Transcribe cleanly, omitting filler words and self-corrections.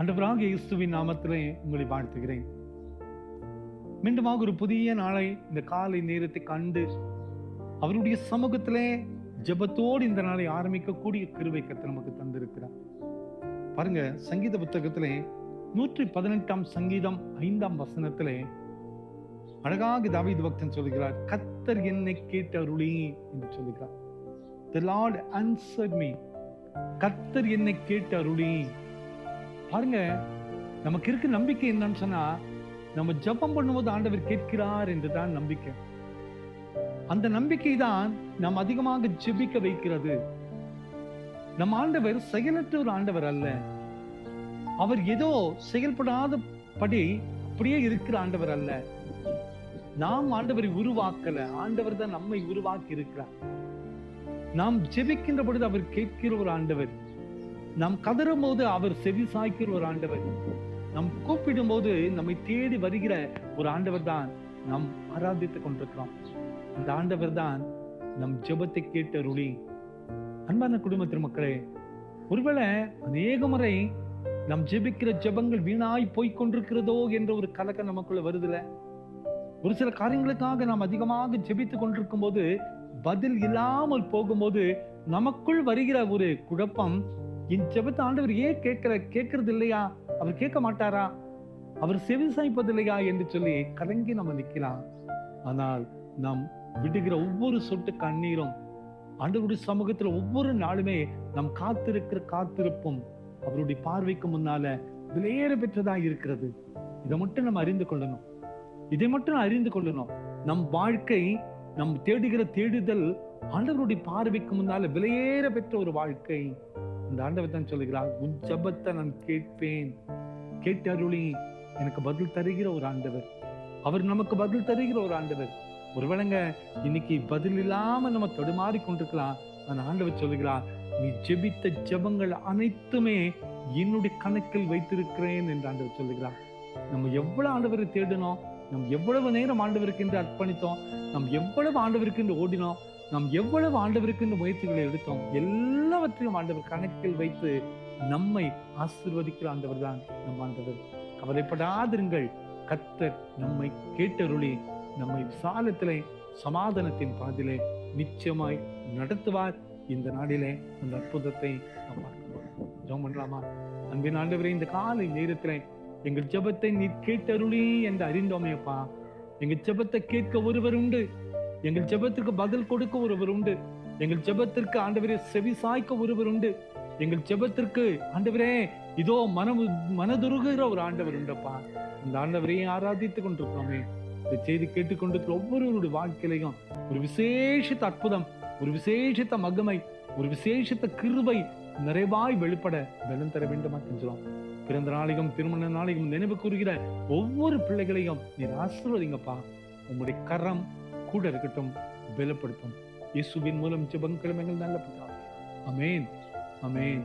ஆண்டவராகிய இயேசுவின் நாமத்திலே உங்களை வாழ்த்துகிறேன். மீண்டுமாக ஒரு புதிய நாளை இந்த காலை நேரத்தை கண்டு அவருடைய சமூகத்திலே ஜெபத்தோடு இந்த நாளை ஆரம்பிக்கக்கூடிய கிருபை கர்த்தர் நமக்கு தந்திருக்கிறார். பாருங்க, சங்கீத புத்தகத்திலே 118 சங்கீதம் 5 வசனத்திலே அழகாக தாவீது பக்தன் சொல்கிறார், கர்த்தர் என்னை கேட்டருளி என்று சொல்கிறார். The Lord answered me. கர்த்தர் என்னை கேட்டருளி. பாருங்க, நமக்கு இருக்க நம்பிக்கை என்னன்னு சொன்னா, நம்ம ஜெபம் பண்ணும்போது ஆண்டவர் கேட்கிறார் என்றுதான் நம்பிக்கை. அந்த நம்பிக்கை தான் நாம் அதிகமாக ஜெபிக்க வைக்கிறது. நம் ஆண்டவர் செயலற்ற ஒரு ஆண்டவர் அல்ல. அவர் ஏதோ செயல்படாத படி அப்படியே இருக்கிற ஆண்டவர் அல்ல. நாம் ஆண்டவரை உருவாக்கல, ஆண்டவர் தான் நம்மை உருவாக்கி இருக்கிறார். நாம் ஜெபிக்கின்ற பொழுது அவர் கேட்கிற ஒரு ஆண்டவர். நாம் கதறும் போது அவர் செவி சாய்க்கிற ஒரு ஆண்டவர். நாம் கூப்பிடும் போது நம்மை தேடி வருகிற ஒரு ஆண்டவர் தான் நாம் ஆராதித்துக் கொண்டிருக்கிறோம். அந்த ஆண்டவர் தான் நம் ஜெபத்தை கேட்டருளி. அன்பான குடும்ப திருமக்களே, ஒருவேளை அநேக முறை நம் ஜெபிக்கிற ஜெபங்கள் வீணாய் போய்கொண்டிருக்கிறதோ என்ற ஒரு கலக்கம் நமக்குள்ள வருதுல. ஒரு சில காரியங்களுக்காக நாம் அதிகமாக ஜெபித்துக் கொண்டிருக்கும் போது பதில் இல்லாமல் போகும்போது நமக்குள் வருகிற ஒரு குழப்பம், என் ஜெபத்தை ஆண்டவர் ஏன் கேட்கறது இல்லையா? அவர் கேட்க மாட்டாரா? அவர் செவி சாய்ப்பது இல்லையா என்று சொல்லி கலங்கி நம்ம நிக்கலாம். ஆனால் நாம் விடுகிற ஒவ்வொரு சொட்டு கண்ணீரும் ஆண்டவருடைய சமூகத்துல ஒவ்வொரு நாளுமே நாம் காத்திருப்பும் அவருடைய பார்வைக்கு முன்னால விலையேற பெற்றதா இருக்கிறது. இதை மட்டும் நம்ம அறிந்து கொள்ளணும். நம் வாழ்க்கை, நம் தேடுகிற தேடுதல் ஆண்டவருடைய பார்வைக்கு முன்னால விலையேற பெற்ற ஒரு வாழ்க்கை. அந்த ஆண்டவர் தான் சொல்லுகிறார், உன் ஜெபத்தை நான் கேட்பேன், கேட்டருளி. எனக்கு பதில் தருகிற ஒரு ஆண்டவர். அவர் நமக்கு பதில் தருகிற ஒரு ஆண்டவர். ஒருவேளைங்க இன்னைக்கு பதில் இல்லாம நம்ம தடுமாறி கொண்டிருக்கலாம். அந்த ஆண்டவர் சொல்லுகிறார், நீ ஜெபித்த ஜெபங்கள் அனைத்துமே என்னுடைய கணக்கில் வைத்திருக்கிறேன் என்று ஆண்டவர் சொல்லுகிறார். நம்ம எவ்வளவு ஆண்டவரை தேடினோம், நம்ம எவ்வளவு நேரம் ஆண்டவருக்கு என்று அர்ப்பணித்தோம், நாம் எவ்வளவு ஆண்டவருக்கு என்று ஓடினோம், நாம் எவ்வளவு ஆண்டவருக்கு இந்த முயற்சிகளை எடுத்தோம், எல்லாவற்றையும் ஆண்டவர் கணக்கில் வைத்து நம்மை ஆசீர்வதிக்கிற ஆண்டவர் தான் நம் ஆண்டவர். கவலைப்படாதிருங்கள், கர்த்தர் நம்மை கேட்டருளி நம்மை விசாலத்திலே சமாதானத்தின் பாதிலே நிச்சயமாய் நடத்துவார். இந்த நாளிலே அந்த அற்புதத்தை நாம் பார்க்கிறோம். ஜெபம் பண்ணலாமா? அன்பின் ஆண்டவரே, இந்த காலை நேரத்திலே எங்கள் ஜெபத்தை நீ கேட்டருளி என்று அறிந்தோமே அப்பா. எங்கள் ஜெபத்தை கேட்க ஒருவர் உண்டு, எங்கள் ஜெபத்திற்கு பதில் கொடுக்க ஒருவர் உண்டு, எங்கள் ஜெபத்திற்கு ஆண்டவரே செவி சாய்க்க ஒருவர் உண்டு, எங்கள் ஜெபத்திற்கு ஆண்டவரே இதோ மனதுருகிற ஒரு ஆண்டவர் உண்டப்பா. அந்த ஆண்டவரையே ஆராதித்துக் கொண்டிருக்கிறோமே. இந்த செய்தி கேட்டுக்கொண்டிருக்கிற ஒவ்வொருவருடைய வாழ்க்கையிலையும் ஒரு விசேஷித்த அற்புதம், ஒரு விசேஷித்த மகிமை, ஒரு விசேஷித்த கிருபை நிறைவாய் வெளிப்பட பலன் தர வேண்டுமா செஞ்சோம். பிறந்த நாளையும் திருமண நாளையும் நினைவு கூறுகிற ஒவ்வொரு பிள்ளைகளையும் நீர் ஆசீர்வதிங்கப்பா. உங்களுடைய கரம் கூட இருக்கட்டும், பலப்படுத்தும். இயேசுவின் மூலம் ஜெபங்களும் எங்கள் நல்ல பிதாவே. ஆமென், ஆமென்.